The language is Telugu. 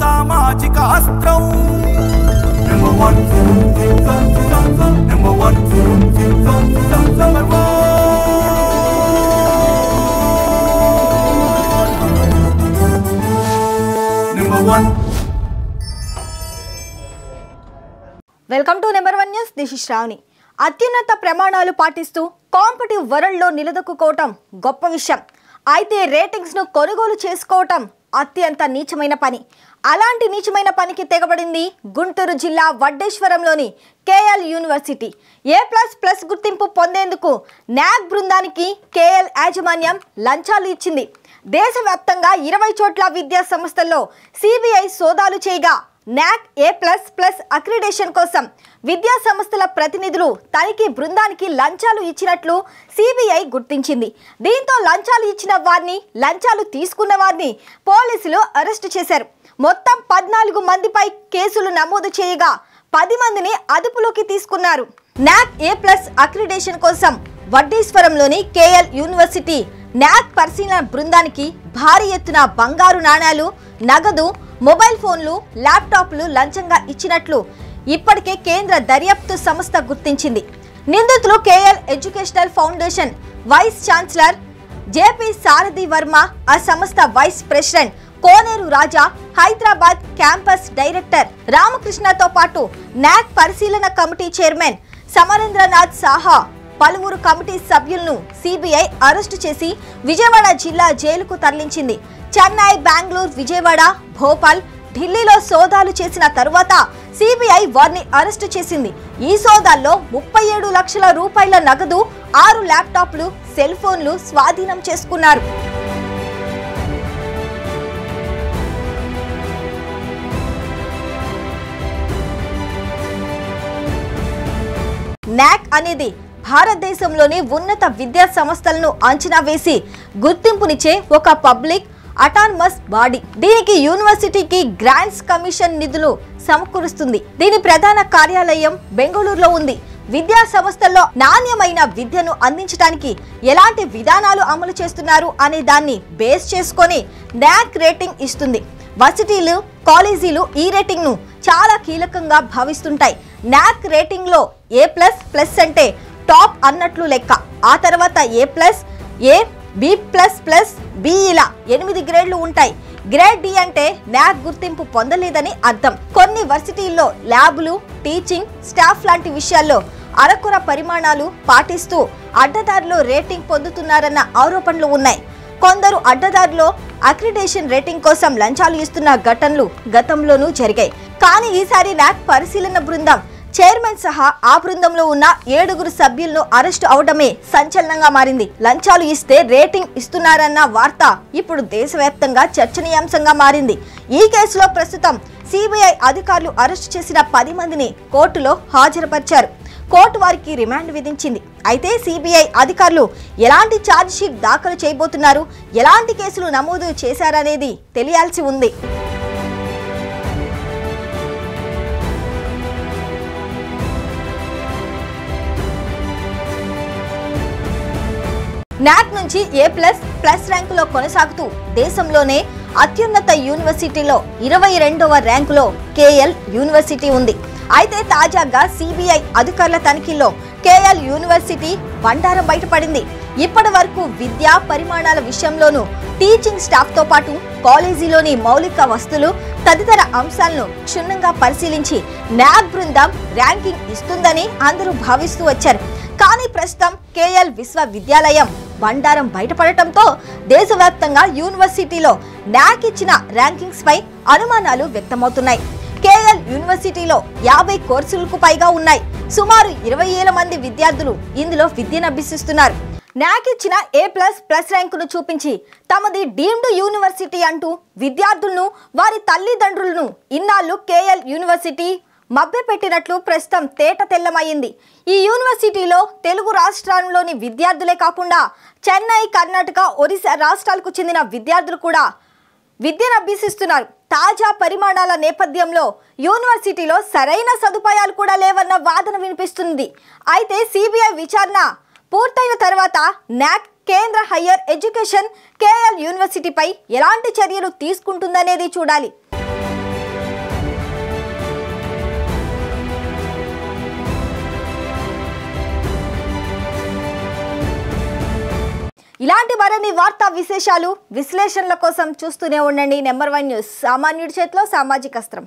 సామాజిక అస్త్రం welcome to number 1 news. This is Shravani. అత్యున్నత ప్రమాణాలు పాటిస్తూ కాంపిటిటివ్ వరల్డ్లో నిలదొక్కుకోవటం గొప్ప విషయం. అయితే రేటింగ్స్ను కొనుగోలు చేసుకోవటం అత్యంత నీచమైన పని. అలాంటి నీచమైన పనికి తెగబడింది గుంటూరు జిల్లా వడ్డేశ్వరంలోని కేఎల్ యూనివర్సిటీ. A++ గుర్తింపు పొందేందుకు నాక్ బృందానికి కేఎల్ యాజమాన్యం లంచాలు ఇచ్చింది. దేశవ్యాప్తంగా 20 చోట్ల విద్యా సంస్థల్లో సిబిఐ సోదాలు చేయగా నాక్ A++ అక్రిడేషన్ కోసం విద్యా సంస్థల ప్రతినిధులు తనిఖీ బృందానికి లంచాలు ఇచ్చినట్లు సిబిఐ గుర్తించింది. దీంతో లంచాలు ఇచ్చిన వారిని, లంచాలు తీసుకున్న వారిని పోలీసులు అరెస్టు చేశారు. మొత్తం 14 మందిపై కేసులు నమోదు చేయగా 10 మందిని అదుపులోకి తీసుకున్నారు. నాక్ A+ అక్రిడేషన్ కోసం వడ్డేశ్వరంలోని కేఎల్ యూనివర్సిటీ నాక్ పరిశీలన బృందానికి భారీ ఎత్తున బంగారు నాణేలు, నగదు, మొబైల్ ఫోన్లు, ల్యాప్టాప్లు లంచంగా ఇచ్చినట్లు ఇప్పటికే కేంద్ర దర్యాప్తు సంస్థ గుర్తించింది. నిందితులు KL educational foundation vice chancellor JP Sarathi Varma, ఆ సంస్థ vice president Koneru Raja, Hyderabad campus director రామకృష్ణతో పాటు నాక్ పరిశీలన కమిటీ చైర్మన్ సమరేంద్రనాథ్ సాహా, పలువురు కమిటీ సభ్యులను సిబిఐ అరెస్టు చేసి విజయవాడ జిల్లా జైలుకు తరలించింది. చెన్నై, బెంగళూరు, విజయవాడ, భోపాల్, ఢిల్లీలో సోదాలు చేసిన తరువాత సిబిఐ వారిని అరెస్టు చేసింది. ఈ సోదాల్లో 37 లక్షల రూపాయల నగదు, 6 ల్యాప్టాప్లు, సెల్ ఫోన్లు స్వాధీనం చేసుకున్నారు. నాక్ అనేది భారతదేశంలోని ఉన్నత విద్యా సంస్థలను అంచనా వేసి గుర్తింపునిచ్చే ఒక పబ్లిక్ అటానమస్ బాడీ. దీనికి యూనివర్సిటీకి గ్రాంట్స్ కమిషన్ నిధులు సమకూరుస్తుంది. దీని ప్రధాన కార్యాలయం బెంగళూరులో ఉంది. విద్యా సంస్థల్లో నాణ్యమైన విద్యను అందించడానికి ఎలాంటి విధానాలు అమలు చేస్తున్నారు అనే దాన్ని బేస్ చేసుకొని నాక్ రేటింగ్ ఇస్తుంది. వర్సిటీలు, కాలేజీలు ఈ రేటింగ్ ను చాలా కీలకంగా భావిస్తుంటాయి. నాక్ రేటింగ్ లో A++ అంటే టాప్ అన్నట్లు లెక్క. ఆ తర్వాత A+, B++, B ఇలా 8 గ్రేడ్లు ఉంటాయి. గ్రేడ్ డి అంటే నాక్ గుర్తింపు పొందలేదని అర్థం. కొన్ని వర్సిటీల్లో ల్యాబులు, టీచింగ్ స్టాఫ్ లాంటి విషయాల్లో అరకొర పరిమాణాలు పాటిస్తూ అడ్డదారిలో రేటింగ్ పొందుతున్నారన్న ఆరోపణలు ఉన్నాయి. కొందరు అడ్డదారిలో అక్రిడేషన్ రేటింగ్ కోసం లంచాలు ఇస్తున్న ఘటనలు గతంలోనూ జరిగాయి. కానీ ఈసారి నాక్ పరిశీలన బృందం చైర్మన్ సహా ఆ బృందంలో ఉన్న 7 సభ్యులను అరెస్టు అవడమే సంచలనంగా మారింది. లంచాలు ఇస్తే రేటింగ్ ఇస్తున్నారన్న వార్త ఇప్పుడు దేశవ్యాప్తంగా చర్చనీయాంశంగా మారింది. ఈ కేసులో ప్రస్తుతం సిబిఐ అధికారులు అరెస్టు చేసిన 10 మందిని కోర్టులో హాజరుపరిచారు. కోర్టు వారికి రిమాండ్ విధించింది. అయితే సిబిఐ అధికారులు ఎలాంటి ఛార్జ్ షీట్ దాఖలు చేయబోతున్నారు, ఎలాంటి కేసులు నమోదు చేశారనేది తెలియాల్సి ఉంది. నాక్ నుంచి A++ ర్యాంకులో కొనసాగుతూ దేశంలోనే అత్యున్నత యూనివర్సిటీలో 22వ ర్యాంకులో కేఎల్ యూనివర్సిటీ ఉంది. అయితే తాజాగా సిబిఐ అధికారుల తనిఖీల్లో కేఎల్ యూనివర్సిటీ బండారం బయటపడింది. ఇప్పటి వరకు విద్యా పరిమాణాల విషయంలోనూ టీచింగ్ స్టాఫ్ తో పాటు కాలేజీలోని మౌలిక వస్తువులు తదితర అంశాలను క్షుణ్ణంగా పరిశీలించి నాక్ బృందం ర్యాంకింగ్ ఇస్తుందని అందరూ భావిస్తూ వచ్చారు. కానీ ప్రస్తుతం కేఎల్ విశ్వవిద్యాలయం బండారం బయటపడటంతో దేశవ్యాప్తంగా యూనివర్సిటీలో నాక్ ఇచ్చిన ర్యాంకింగ్స్ పై అనుమానాలు వ్యక్తమవుతున్నాయి. కేఎల్ యూనివర్సిటీలో 50 కోర్సులకు పైగా ఉన్నాయి. సుమారు 20,000 మంది విద్యార్థులు ఇందులో విద్యను అభ్యసిస్తున్నారు. నాక్ ఇచ్చిన A++ ర్యాంకును చూపించి తమది డీమ్డ్ యూనివర్సిటీ అంటూ విద్యార్థులను, వారి తల్లిదండ్రులను ఇన్నాళ్ళు కేఎల్ యూనివర్సిటీ మభ్యపెట్టినట్లు ప్రస్తుతం తేట తెల్లమైంది. ఈ యూనివర్సిటీలో తెలుగు రాష్ట్రాల్లోని విద్యార్థులే కాకుండా చెన్నై, కర్ణాటక, ఒరిస్సా రాష్ట్రాలకు చెందిన విద్యార్థులు కూడా విద్యను అభ్యసిస్తున్నారు. తాజా పరిమాణాల నేపథ్యంలో యూనివర్సిటీలో సరైన సదుపాయాలు కూడా లేవన్న వాదన వినిపిస్తుంది. అయితే సిబిఐ విచారణ పూర్తయిన తర్వాత నాక్ కేంద్ర హయ్యర్ ఎడ్యుకేషన్ కేఎల్ యూనివర్సిటీపై ఎలాంటి చర్యలు తీసుకుంటుందనేది చూడాలి. ఇలాంటి మరిన్ని వార్తా విశేషాలు విశ్లేషణల కోసం చూస్తూనే ఉండండి నెంబర్ 1 న్యూస్. సామాన్యుడి చేతిలో సామాజిక అస్త్రం.